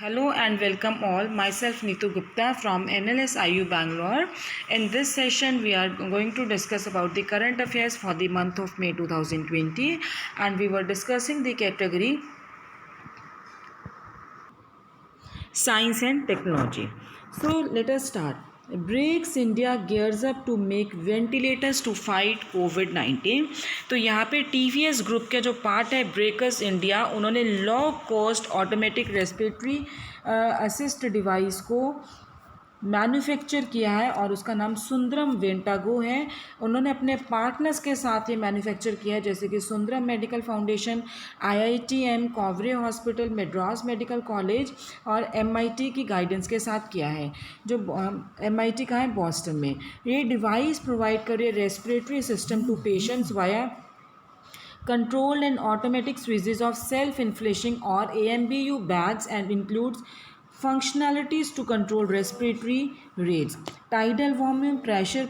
Hello and welcome all. Myself Neetu Gupta from NLSIU Bangalore. In this session, we are going to discuss about the current affairs for the month of May 2020, and we were discussing the category Science and Technology. So let us start. Brakes India gears up to make ventilators to fight COVID-19. तो यहाँ पे TVS group का जो part है breakers India, उन्होंने low cost automatic respiratory assist device को manufacture किया है और उसका नाम सुंदरम वेंटागो है। उन्होंने अपने पार्टनर्स के साथ ये मैन्युफैक्चर किया है, जैसे कि Sundaram medical foundation, IITM, Kauvery hospital, Madras medical college और MIT की गाइडेंस के साथ किया है, जो MIT का है बॉस्टन में। ये डिवाइस प्रोवाइड कर रही है respiratory system to patients via controlled and automatic switches of self-inflating or AMBU bags and includes functionalities to control respiratory rates. Tidal volume pressure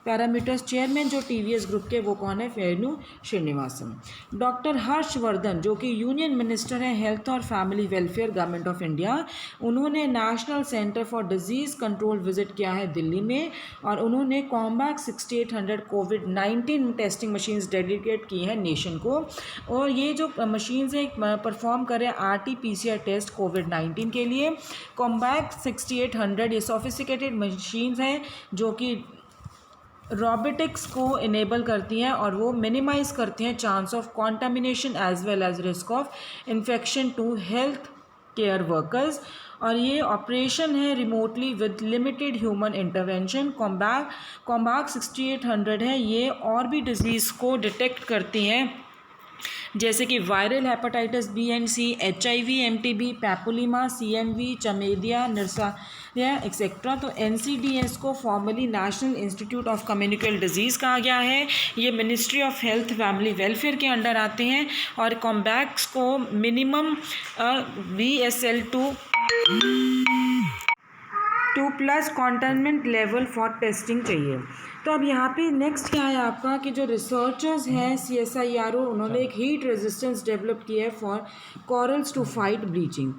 parameters. Chairman जो TVS ग्रुप के वो कौन है? वेणु श्रीनिवासन। डॉक्टर हर्षवर्धन जो कि यूनियन मिनिस्टर हैं health और family welfare government of India, उन्होंने national centre for disease control visit किया है दिल्ली में और उन्होंने कॉम्बैक 6800 कोविड-19 टेस्टिंग मशीन्स डेडिकेट की हैं नेशन को। और ये जो मशीन्स हैं परफॉर्म कर रहे हैं RT-PCR टेस्ट कोविड-19 के लिए। कॉम्बैक 6800 ये सोफिस्टिकेटेड मशीन्स हैं जो कि रोबोटिक्स को इनेबल करती हैं और वो मिनिमाइज करती हैं chance of contamination as well as risk of infection to health care workers. और ये ऑपरेशन है remotely with limited human intervention. कॉम्बैक 6800 है, ये और भी डिजीज़ को डिटेक्ट करती हैं जैसे कि viral hepatitis B and C, HIV, MTB, papilloma, CMV, chlamydia, निरसाया एक्सेट्रा। तो NCDS को formally national institute of communicable disease कहा गया है। ये ministry of health family welfare के अंडर आते हैं और कॉम्बैक्स को minimum VSL2 2+ containment level for testing चाहिए। तो अब यहाँ पे नेक्स्ट क्या है आपका कि जो रिसर्चर्स हैं CSIRO, उन्होंने एक हीट रेजिस्टेंस डेवलप किया है for corals to fight bleaching.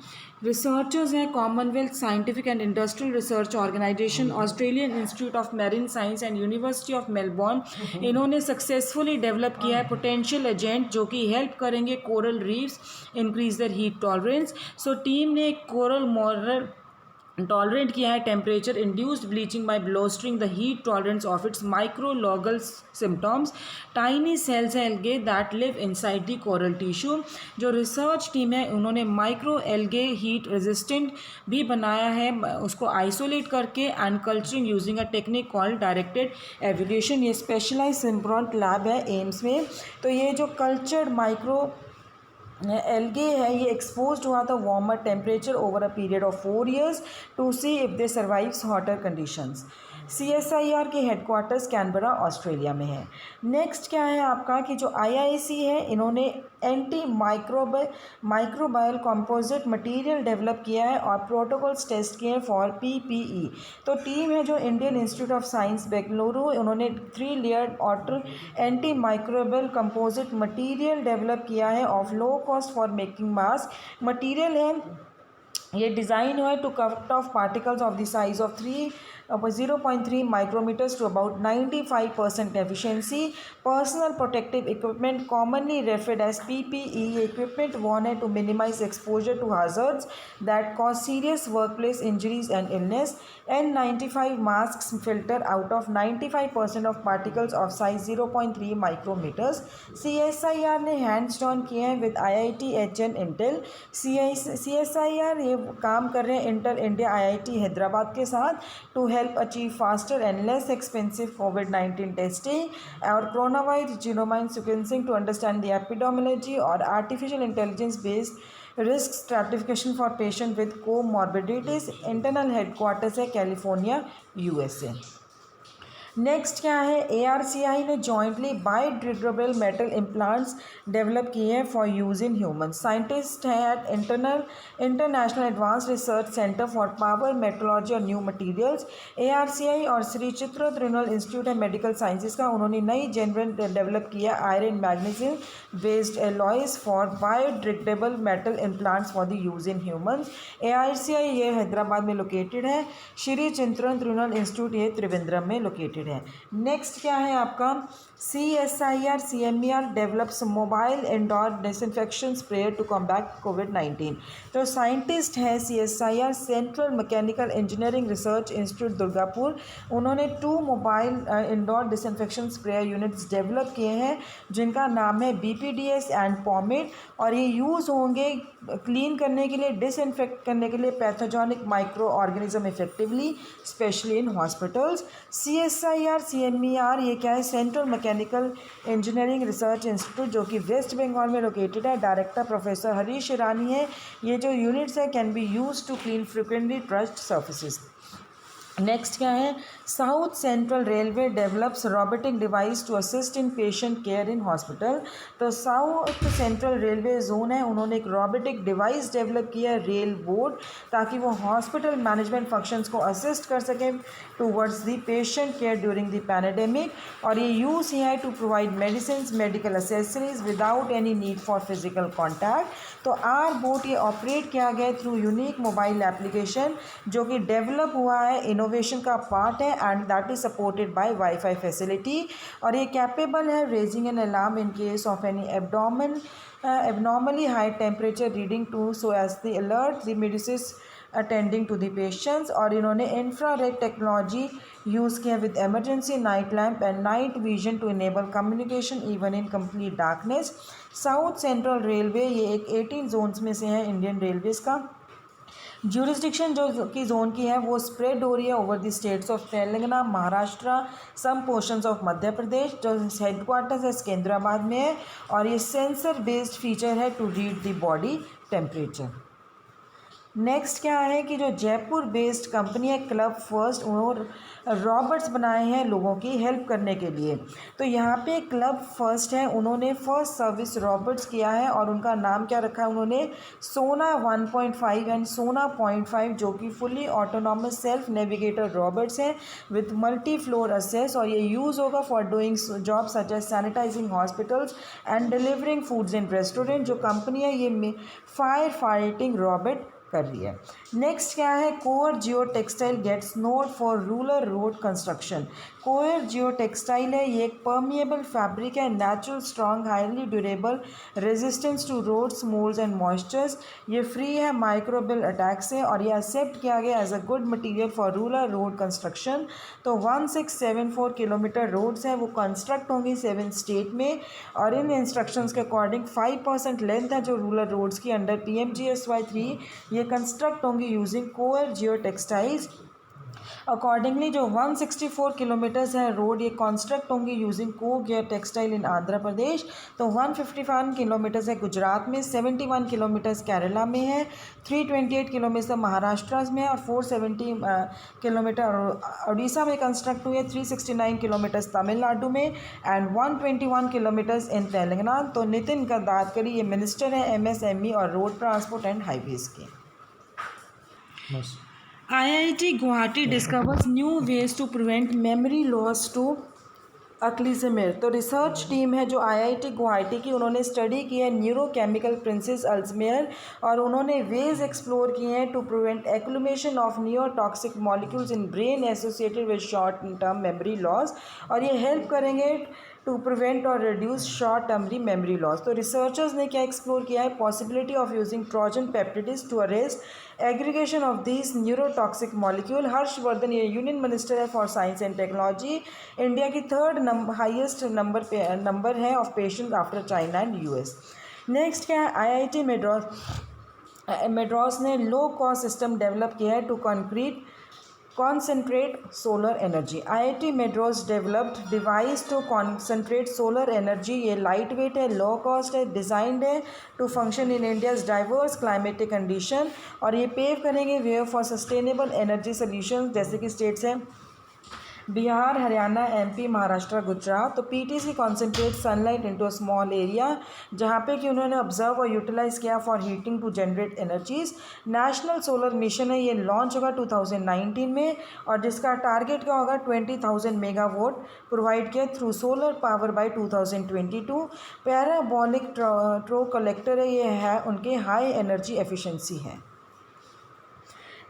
Researchers हैं commonwealth scientific and industrial research organisation, Australian institute of marine science and university of Melbourne. इन्होंने सक्सेसफुली डेवलप किया है पोटेंशियल एजेंट जो कि हेल्प करेंगे coral reefs increase their heat tolerance. So team ने एक coral model tolerate किया है temperature induced bleaching by bolstering the heat tolerance of its microalgal symptoms tiny cells algae that live inside the coral tissue. जो research team है उन्होंने micro algae heat resistant भी बनाया है, उसको आइसोलेट करके and culturing using a technique called directed evolution. ये specialise सिम्ब्रॉन्ट lab है एम्स में। तो ये जो कल्चर्ड माइक्रो एल्गे है ये एक्सपोज हुआ था warmer temperature over a period of 4 years to see if they survives hotter conditions. CSIR के हेडक्वार्टर्स कैनबरा ऑस्ट्रेलिया में है। नेक्स्ट क्या है आपका कि जो IIC है इन्होंने anti microbial composite material develop किया है और प्रोटोकॉल्स टेस्ट किए हैं फॉर PPE। तो टीम है जो Indian institute of science Bengaluru, उन्होंने 3 layered outer anti microbial composite material develop किया है of low cost for making mask. Material है ये डिज़ाइन हुआ है to cut off particles of the size of 0.3 micrometers to about 95% efficiency. Personal protective equipment commonly referred as PPE equipment worn to minimize exposure to hazards that cause serious workplace injuries and illness. N95 masks filter out of 95% of particles of size 0.3 micrometers. CSIR ने hands on किए हैं with IIT HN Intel। CSIR ये काम कर रहे हैं inter India IIT Hyderabad के साथ to help achieve faster and less expensive कोविड-19 टेस्टिंग और coronavirus genome sequencing to understand the epidemiology और artificial intelligence based risk stratification for patient with comorbidities. Internal headquarters है कैलिफोर्निया USA। नेक्स्ट क्या है, ARCI ने jointly biodegradable metal implants develop किए हैं for use in human. Scientist हैं at international advance research centre for power metrology और new materials. ARCI और Shri Chitra त्रिनल institute है मेडिकल साइंसेज का, उन्होंने नई जेनरल डेवलप किया iron magnesium based alloys for biodegradable metal implants for the use in humans. ARCI ये हैदराबाद में लोकेटेड है, श्री चित्र त्रिनल इंस्टीट्यूट ये त्रिवेंद्रम में लोकेटेड है। नेक्स्ट क्या है आपका, CSIR CMER develops mobile indoor disinfection sprayer to combat कोविड-19। तो साइंटिस्ट हैं CSIR central mechanical engineering research institute Durgapur, उन्होंने 2 mobile indoor disinfection sprayer units develop किए हैं जिनका नाम है BPDS एंड पॉमेड, और ये यूज़ होंगे क्लीन करने के लिए, डिसइंफेक्ट करने के लिए pathogenic micro organism effectively, specially in hospitals. CSIR CMER ये क्या है, central mechanical engineering research institute जो कि वेस्ट बंगाल में लोकेटेड है, डायरेक्टर प्रोफेसर हरीश ईरानी है। ये जो यूनिट्स है can be use to clean frequently touched surfaces. Next क्या है, south central railway develops robotic device to assist in patient care in hospital. तो साउथ सेंट्रल रेलवे जोन है, उन्होंने एक रोबोटिक डिवाइस डेवलप किया है रेल बोर्ड, ताकि वो हॉस्पिटल मैनेजमेंट फंक्शंस को असिस्ट कर सकें towards the patient care during the pandemic, और ये यूज़ ही है to provide medicine medical accessories without any need for physical contact. तो आर बोट ये ऑपरेट किया गया थ्रू यूनिक मोबाइल एप्लीकेशन जो कि डेवलप हुआ है, इनोवेशन का पार्ट है and that is supported by wifi facility, और ये कैपेबल है raising an alarm in case of any abnormally high temperature reading to so as the alert the medicines attending to the patients. और इन्होंने infrared technology use किया with emergency night lamp and night vision to enable communication even in complete darkness. South central railway ये एक 18 Jones में से है Indian Railways का। Jurisdiction जो की जोन की है वो स्प्रेड हो रही है over the states of Telangana, Maharashtra, some portions of Madhya Pradesh. जो हेडक्वार्टर्स है सिकंदराबाद में है, और ये सेंसर बेस्ड फीचर है to read the body temperature. Next क्या है कि जो जयपुर बेस्ड कंपनी है क्लब फर्स्ट, उन्होंने रॉबर्ट्स बनाए हैं लोगों की हेल्प करने के लिए। तो यहाँ पे क्लब फर्स्ट है, उन्होंने फर्स्ट सर्विस रॉबर्ट्स किया है और उनका नाम क्या रखा है उन्होंने, सोना 1.5 एंड सोना 0.5, जो कि fully autonomous self navigator robots हैं विथ मल्टी फ्लोर असेस, और ये यूज़ होगा for doing job such as sanitising hospitals and delivering foods in restaurant. जो कंपनी है ये फायर फाइटिंग रॉबर्ट कर रही है। नेक्स्ट क्या है, coir geo textile gets nod for rural road construction. Coir geo textile है, ये एक परमिएबल फैब्रिक है, natural strong highly durable resistance to rots moulds and moistures. ये फ्री है माइक्रोबियल अटैक से, और ये एक्सेप्ट किया गया as a good material for rural road construction. तो 1674 किलोमीटर रोड्स हैं वो कंस्ट्रक्ट होंगी 7 स्टेट में, और इन इंस्ट्रक्शंस के अकॉर्डिंग 5% लेंथ है जो रूरल रोड्स की अंडर PMGSY 3 ये कंस्ट्रक्ट होंगी यूजिंग कोर जियो टेक्सटाइल्स। अकॉर्डिंगली जो 164 किलोमीटर्स है रोड ये कंस्ट्रक्ट होंगी यूजिंग को गियर टेक्सटाइल इन आंध्र प्रदेश। तो 151 किलोमीटर्स है गुजरात में, 71 किलोमीटर्स केरला में है, 328 किलोमीटर महाराष्ट्र में है, और 470 किलोमीटर उड़ीसा में कंस्ट्रक्ट हुई है, 369 किलोमीटर्स तमिलनाडु में एंड 121 किलोमीटर्स इन तेलंगाना। तो नितिन गडकरी ये मिनिस्टर है MSME और रोड ट्रांसपोर्ट एंड हाईवेज के। IIT Guwahati discovers new ways to prevent memory loss to Alzheimer's. तो रिसर्च टीम है जो IIT गुवाहाटी की, उन्होंने स्टडी की है न्यूरोकेमिकल प्रिंसेस अल्ज़मेयर, और उन्होंने वेज एक्सप्लोर किए हैं to prevent accumulation of neurotoxic molecules in brain associated with short term memory loss, और ये हेल्प करेंगे टू प्रिवेंट और reduce short term memory loss. तो रिसर्चर्स ने क्या एक्सप्लोर किया है, possibility of using trojan peptides to arrest aggregation of this neurotoxic molecule. Harshvardhan ये यूनियन मिनिस्टर है for science and technology, India की थर्ड हाईएस्ट नंबर है of patient after China and US। Next क्या है, IIT मेड्रास ने लो cost system develop किया है to concentrate solar energy। IIT Madras developed device to concentrate solar energy। ये light weight है, low cost है, डिज़ाइंड है to function in India's diverse climatic condition, और ये पेव करेंगे way for sustainable energy solution. जैसे कि स्टेट्स हैं बिहार, हरियाणा, एमपी, महाराष्ट्र, गुजरात। तो PTC concentrate sunlight into a small area, जहाँ पे कि उन्होंने ऑब्जर्व और यूटिलाइज किया for heating to generate energies. National solar mission है, ये लॉन्च होगा 2019 में, और जिसका टारगेट क्या होगा 20,000 मेगावाट प्रोवाइड किया through solar power by 2022। Parabolic trough collector है, ये है उनके हाई एनर्जी एफिशिएंसी है।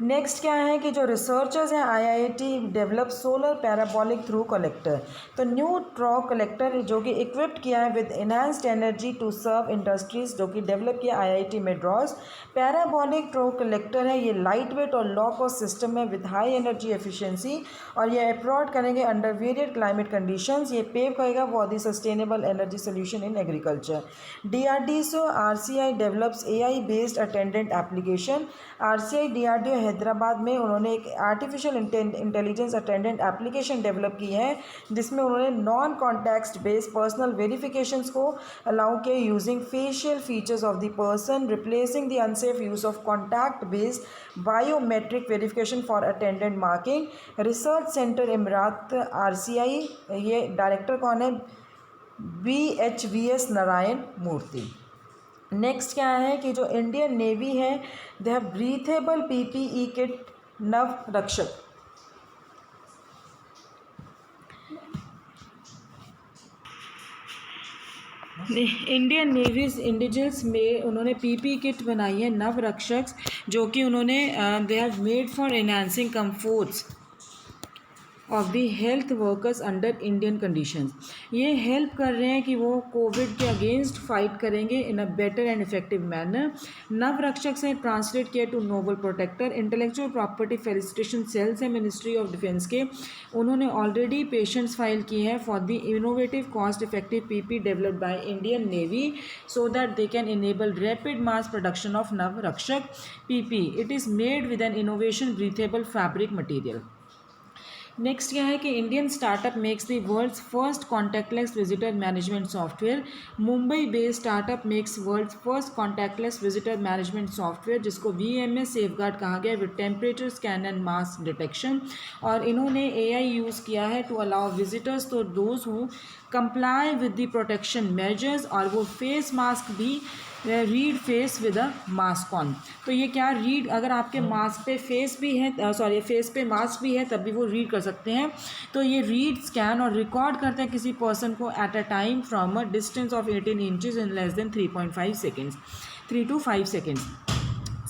नेक्स्ट क्या है कि जो रिसर्चर्स हैं IIT develop solar parabolic trough collector. तो न्यू ट्रॉ कलेक्टर जो कि इक्विप्ड किया है with enhanced energy to serve industries, जो कि डेवलप किया IIT Madras. Parabolic trough collector है, ये लाइट वेट और लो कॉस्ट सिस्टम है विद हाई एनर्जी एफिशिएंसी, और ये अप्रोड करेंगे अंडर वेरियड क्लाइमेट कंडीशंस। ये पेव करेगा for the sustainable energy solution in agriculture. DRDO RCI develops AI based attendant application. RCI DRDO Hyderabad में उन्होंने एक artificial intelligence attendant application develop की है, जिसमें उन्होंने non context based personal verifications को अलाउ किया using facial features of the person, replacing the unsafe use of contact based biometric verification for attendant marking. Research centre Imarat RCI, ये director कौन है? BHVS Narayan मूर्ति। Next क्या है कि जो इंडियन नेवी है, they have breathable PPE kit नव रक्षक। इंडियन नेवीज इंडिजिल्स में उन्होंने पीपी किट बनाई है नव रक्षक, जो कि उन्होंने they have made for enhancing comforts of the health workers under Indian conditions. ये हेल्प कर रहे हैं कि वो कोविड के अगेंस्ट फाइट करेंगे in a better and effective manner. Nav Rakshak से ट्रांसलेट किया to noble protector. Intellectual property facilitation cells है मिनिस्ट्री ऑफ डिफेंस के, उन्होंने ऑलरेडी पेशेंट्स फाइल की है for the innovative cost effective PP developed by Indian navy so that they can enable rapid mass production of Nav Rakshak PP. It is made with an innovation breathable fabric material. Next क्या है कि Indian startup makes the world's first contactless visitor management software. Mumbai based startup makes world's first contactless visitor management software, जिसको VMS safeguard कहा गया with temperature scan and mask detection. और इन्होंने AI use किया है to allow visitors to those who comply with the protection measures, और वो face mask भी read face with a mask on. तो ये क्या रीड, अगर आपके मास्क पे फेस भी है फेस पे मास्क भी है तब भी वो रीड कर सकते हैं। तो ये रीड स्कैन और रिकॉर्ड करते हैं किसी पर्सन को at a time from a distance of 18 inches in less than 3 to 5 seconds.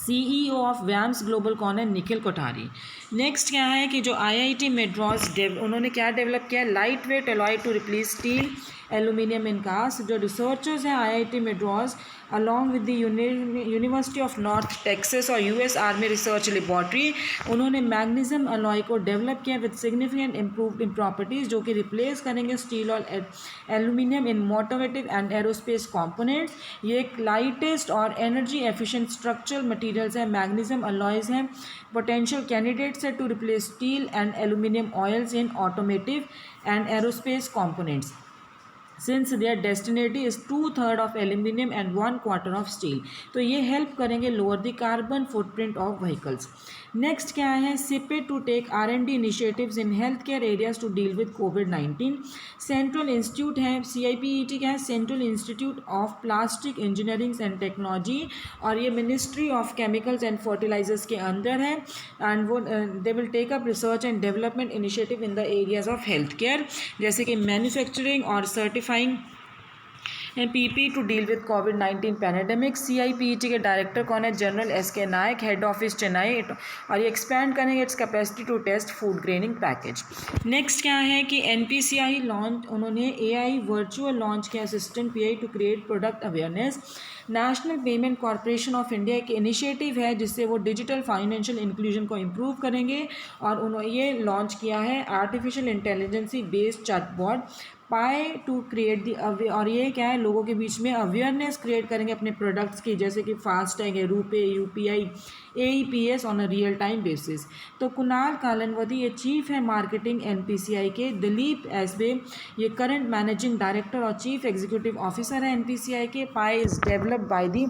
CEO of वैम्स ग्लोबल कौन है? निखिल कोठारी। नेक्स्ट क्या है कि जो IIT मद्रास उन्होंने क्या डेवलप किया? Light weight alloy to replace steel aluminium in cast. जो रिसर्चर्स हैं IIT Madras along with the university of north Texas और US आर्मी रिसर्च लेबॉर्ट्री, उन्होंने मैग्नीशियम अलॉय को डेवलप किया with significant improved in properties, जो कि replace करेंगे steel और aluminium in automotive and aerospace components. ये एक लाइटेस्ट और एनर्जी एफिशिएंट स्ट्रक्चरल मटेरियल्स हैं, मैग्नीशियम अलॉयज़ हैं। पोटेंशियल कैंडिडेट्स है to replace steel and aluminium alloys in automotive and aerospace components, since their डेस्टिनेटी is 2/3 of aluminium and 1/4 of steel. तो ये help करेंगे lower the carbon footprint of vehicles. Next क्या है? CIPET to take R&D initiatives in health care areas to deal with कोविड-19। Central institute है CIPET क्या है? Central institute of plastic engineering and technology, और ये ministry of chemicals and fertilisers के अंदर है। एंड वो they will take up research and development initiative in the areas of health care, जैसे कि मैन्युफैक्चरिंग और certifying PP to deal with कोविड-19 पैंडेमिक। CIPET के डायरेक्टर कौन है? General SK Nayak, head office Chennai, और ये एक्सपैंड करेंगे its capacity to test food graining package. Next क्या है कि NPCI लॉन्च, उन्होंने AI वर्चुअल लॉन्च किया assistant PI to create product awareness. National Payment Corporation of India एक इनिशिएटिव है जिससे वो डिजिटल फाइनेंशियल इंक्लूजन को इम्प्रूव करेंगे, और उन्होंने ये लॉन्च किया है artificial intelligence based chatbot pi to create the और ये क्या है? लोगों के बीच में अवेयरनेस क्रिएट करेंगे अपने प्रोडक्ट्स की, जैसे कि फास्टैग है, RuPay, UPI, AEPS on a real time basis. तो कुणाल कालनवती ये चीफ है मार्केटिंग NPCI के। दिलीप एसबे ये करंट मैनेजिंग डायरेक्टर और चीफ एग्जीक्यूटिव ऑफिसर है NPCI के। Pi is developed by the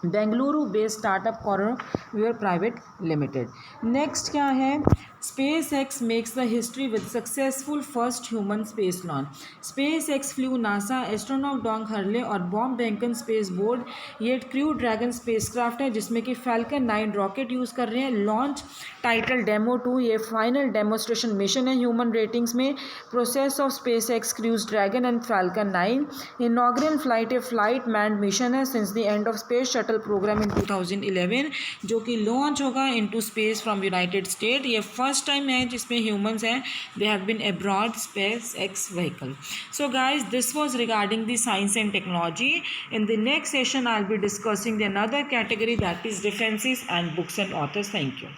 Bengaluru based startup कॉरवेयर प्राइवेट लिमिटेड। नेक्स्ट क्या है, SpaceX makes the history with successful first human space launch. SpaceX flew NASA astronaut Doug Hurley और Bob Behnken space board, ये crew dragon spacecraft है जिसमें कि falcon 9 rocket use कर रहे हैं। लॉन्च टाइटल डेमो 2, ये final demonstration mission है ह्यूमन रेटिंग्स में। Process of SpaceX crews dragon and falcon 9 inaugural flight, a flight manned mission है since the end of space shuttle program in 2011, जो कि launch होगा into space from united state. ये first time है जिसमें humans हैं, they have been aboard SpaceX vehicle. So guys, this was regarding the science and technology. In the next session I'll be discussing the another category, that is references and books and authors. Thank you.